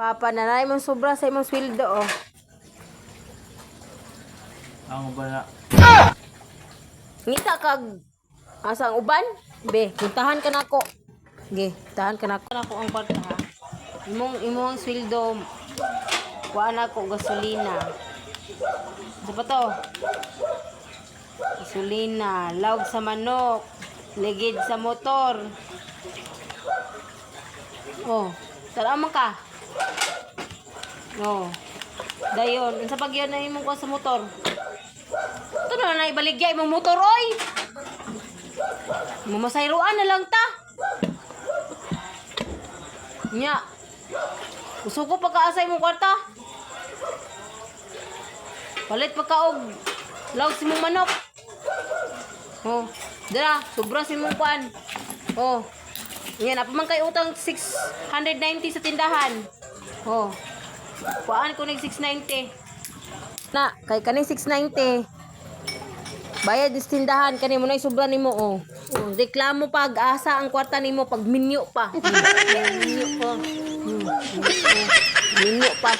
Papa, nanay mong sobra sa imong sweldo, oh. Ang ba na? Ngita kag asang uban? Be, puntahan ka nako. Ge, tahan ka nako. Nako ang kwarta ha. Imong sweldo. Kuan ako gasolina. Sa pa to? Gasolina, lawg sa manok, ligid sa motor. Oh, tara man ka. Oh. Dayon, unsa pag yun na imong kuha sa motor? Ito na ibaligya imong motor, oy! Mamasayroan na lang ta. Nya. Gusto ko pagkaasay mong kwarta. Palit pagkaog. Lawg si mong manok. Oh, dira, sobra si mong kwan. Oh. Yan, apa man kay utang 690 sa tindahan. Oh. Kuan ko ning 690. Na, kay kaning 690. Bayad dis tindahan kani mo nay sobra nimo oh. Oh, reklamo pag asa ang kwarta nimo pag minyo pa. Minyo pa. Minyo pa.